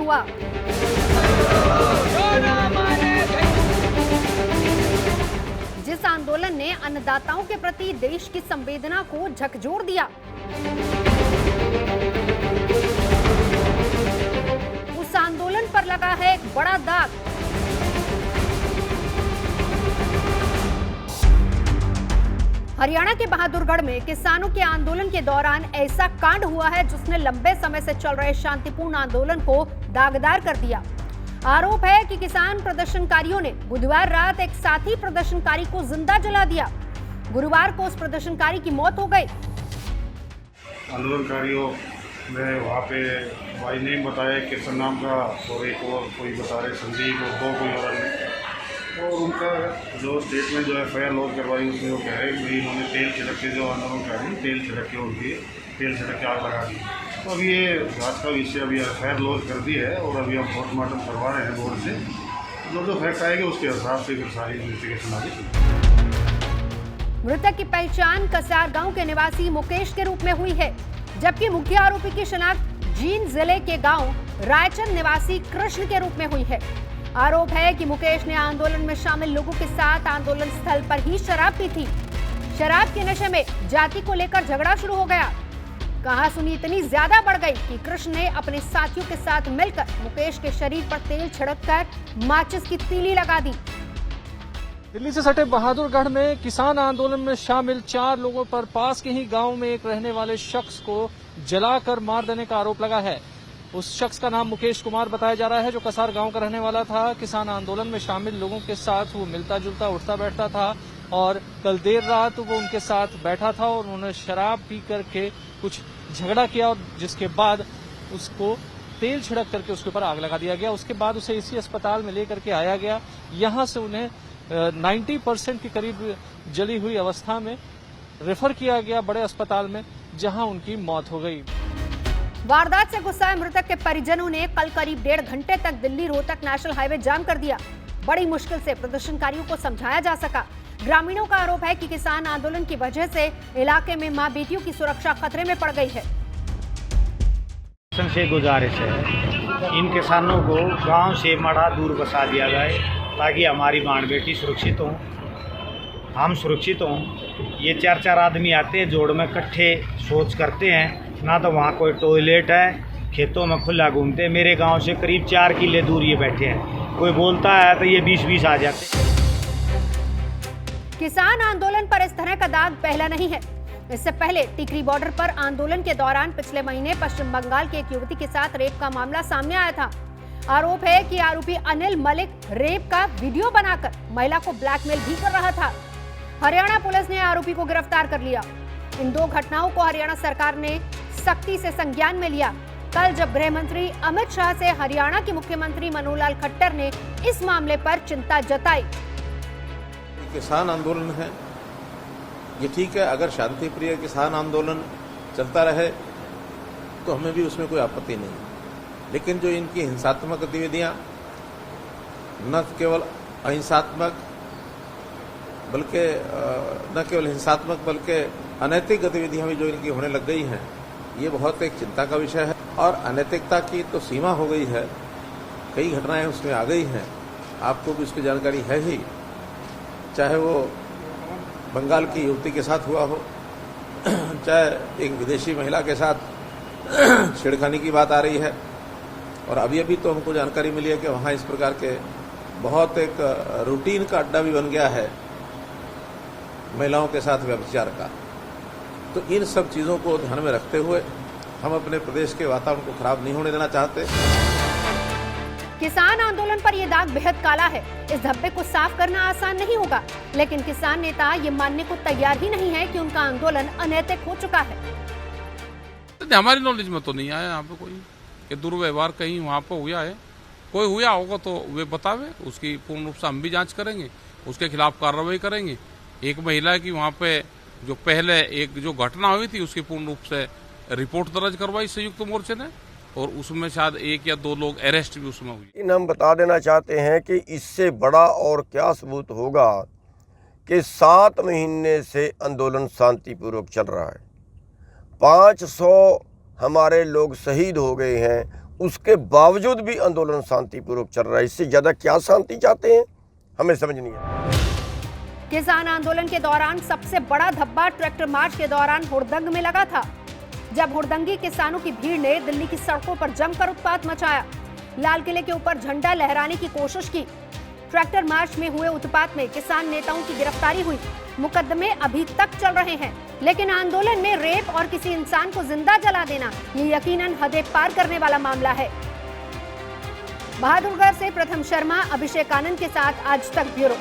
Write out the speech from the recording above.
हुआ। जिस आंदोलन ने अन्नदाताओं के प्रति देश की संवेदना को झकझोर दिया, उस आंदोलन पर लगा है एक बड़ा दाग। हरियाणा के बहादुरगढ़ में किसानों के आंदोलन के दौरान ऐसा कांड हुआ है जिसने लंबे समय से चल रहे शांतिपूर्ण आंदोलन को दागदार कर दिया। आरोप है कि किसान प्रदर्शनकारियों ने बुधवार रात एक साथी प्रदर्शनकारी को जिंदा जला दिया। गुरुवार को उस प्रदर्शनकारी की मौत हो गई। आंदोलनकारियों ने वहाँ पे भाई नेम बताया किसान नाम का, और एक और कोई बता रहे संदीप, और दो कोई और अन्य। और उनका जो स्टेटमेंट जो FIR लॉन्च करवाई उसमें वो कह रहे हैं कि इन्होंने तेल छिड़क के, जो आंदोलनकारी तेल छिड़क के उनकी तेल छिड़क के आग लगा दी। तो अभी ये जांच का विषय अभी FIR लॉन्च कर दी है और अभी हम पोस्टमार्टम करवा रहे हैं बोर्ड से। जो फैक्ट आएंगे उसके हिसाब से फिर सारी इन्वेस्टिगेशन आगे। मृतक की पहचान कसार गांव के निवासी मुकेश के रूप में हुई है, जबकि मुख्य आरोपी की शिनाख्त जींद जिले के गांव रायचंद निवासी कृष्ण के रूप में हुई है। आरोप है कि मुकेश ने आंदोलन में शामिल लोगों के साथ आंदोलन स्थल पर ही शराब पी थी। शराब के नशे में जाति को लेकर झगड़ा शुरू हो गया। कहासुनी इतनी ज्यादा बढ़ गई कि कृष्ण ने अपने साथियों के साथ मिलकर मुकेश के शरीर पर तेल छिड़ककर माचिस की तीली लगा दी। दिल्ली से सटे बहादुरगढ़ में किसान आंदोलन में शामिल 4 लोगों पर पास के ही गांव में एक रहने वाले शख्स को जलाकर मार देने का आरोप लगा है। उस शख्स का नाम मुकेश कुमार बताया जा रहा है, जो कसार गांव का रहने वाला था। किसान आंदोलन में शामिल लोगों के साथ वो मिलता जुलता, उठता बैठता था और कल देर रात वो उनके साथ बैठा था और उन्होंने शराब पी करके कुछ झगड़ा किया और जिसके बाद उसको तेल छिड़क करके उसके ऊपर आग लगा दिया गया। उसके बाद उसे इसी अस्पताल में लेकर के आया गया। यहाँ से उन्हें 90% के करीब जली हुई अवस्था में रेफर किया गया बड़े अस्पताल में, जहां उनकी मौत हो गई। वारदात से गुस्साए मृतक के परिजनों ने कल करीब 1.5 घंटे तक दिल्ली रोहतक नेशनल हाईवे जाम कर दिया। बड़ी मुश्किल से प्रदर्शनकारियों को समझाया जा सका। ग्रामीणों का आरोप है कि किसान आंदोलन की वजह से इलाके में मां बेटियों की सुरक्षा खतरे में पड़ गई है। से गुजारिश है इन किसानों को गांव से मड़ा दूर बसा दिया जाए ताकि हमारी मां बेटी सुरक्षित हों, हम सुरक्षित हों। ये 4-4 आदमी आते हैं, जोड़ में इकट्ठे सोच करते हैं, ना तो वहाँ कोई टॉयलेट है, खेतों में खुला घूमते हैं। मेरे गांव से करीब 4 किले दूर ये बैठे हैं, कोई बोलता है तो ये 20-20 आ जाते। किसान आंदोलन पर इस तरह का दाग पहला नहीं है। इससे पहले टिकरी बॉर्डर पर आंदोलन के दौरान पिछले महीने पश्चिम बंगाल की एक युवती के साथ रेप का मामला सामने आया था। आरोप है कि आरोपी अनिल मलिक रेप का वीडियो बनाकर महिला को ब्लैकमेल भी कर रहा था। हरियाणा पुलिस ने आरोपी को गिरफ्तार कर लिया। इन 2 घटनाओं को हरियाणा सरकार ने सख्ती से संज्ञान में लिया। कल जब गृह मंत्री अमित शाह से हरियाणा के मुख्यमंत्री मनोहर लाल खट्टर ने इस मामले पर चिंता जताई। किसान आंदोलन है, ये ठीक है। अगर शांति प्रिय किसान आंदोलन चलता रहे तो हमें भी उसमें कोई आपत्ति नहीं, लेकिन जो इनकी हिंसात्मक गतिविधियां न केवल अहिंसात्मक बल्कि न केवल हिंसात्मक बल्कि अनैतिक गतिविधियां भी जो इनकी होने लग गई हैं, ये बहुत एक चिंता का विषय है। और अनैतिकता की तो सीमा हो गई है, कई घटनाएं उसमें आ गई हैं, आपको भी उसकी जानकारी है ही। चाहे वो बंगाल की युवती के साथ हुआ हो, चाहे एक विदेशी महिला के साथ छेड़खानी की बात आ रही है, और अभी अभी तो हमको जानकारी मिली है कि वहाँ इस प्रकार के बहुत एक रूटीन का अड्डा भी बन गया है महिलाओं के साथ व्यभिचार का। तो इन सब चीज़ों को ध्यान में रखते हुए हम अपने प्रदेश के वातावरण को खराब नहीं होने देना चाहते। किसान आंदोलन पर यह दाग बेहद काला है। इस धब्बे को साफ करना आसान नहीं होगा, लेकिन किसान नेता ये मानने को तैयार ही नहीं है कि उनका आंदोलन अनैतिक हो चुका है। हमारी नॉलेज में तो नहीं आया यहाँ पे कोई कि दुर्व्यवहार कहीं वहाँ पे हुआ है। कोई हुआ होगा तो वे बतावे, उसकी पूर्ण रूप से हम भी जांच करेंगे, उसके खिलाफ कार्रवाई करेंगे। एक महिला की वहाँ पे जो पहले एक जो घटना हुई थी उसकी पूर्ण रूप से रिपोर्ट दर्ज करवाई संयुक्त मोर्चे ने, और उसमें शायद 1 या 2 लोग अरेस्ट भी उसमें हुई। हम बता देना चाहते हैं कि इससे बड़ा और क्या सबूत होगा कि 7 महीने से आंदोलन शांतिपूर्वक चल रहा है। 500 हमारे लोग शहीद हो गए हैं, उसके बावजूद भी आंदोलन शांतिपूर्वक चल रहा है। इससे ज्यादा क्या शांति चाहते हैं, हमें समझ नहीं है। किसान आंदोलन के दौरान सबसे बड़ा धब्बा ट्रैक्टर मार्च के दौरान हुड़दंग में लगा था, जब हुड़दंगी किसानों की भीड़ ने दिल्ली की सड़कों पर जमकर उत्पात मचाया, लाल किले के ऊपर झंडा लहराने की कोशिश की। ट्रैक्टर मार्च में हुए उत्पात में किसान नेताओं की गिरफ्तारी हुई। मुकदमे अभी तक चल रहे हैं, लेकिन आंदोलन में रेप और किसी इंसान को जिंदा जला देना ये यकीनन हदें पार करने वाला मामला है। बहादुरगढ़ से प्रथम शर्मा, अभिषेक आनंद के साथ आज तक ब्यूरो।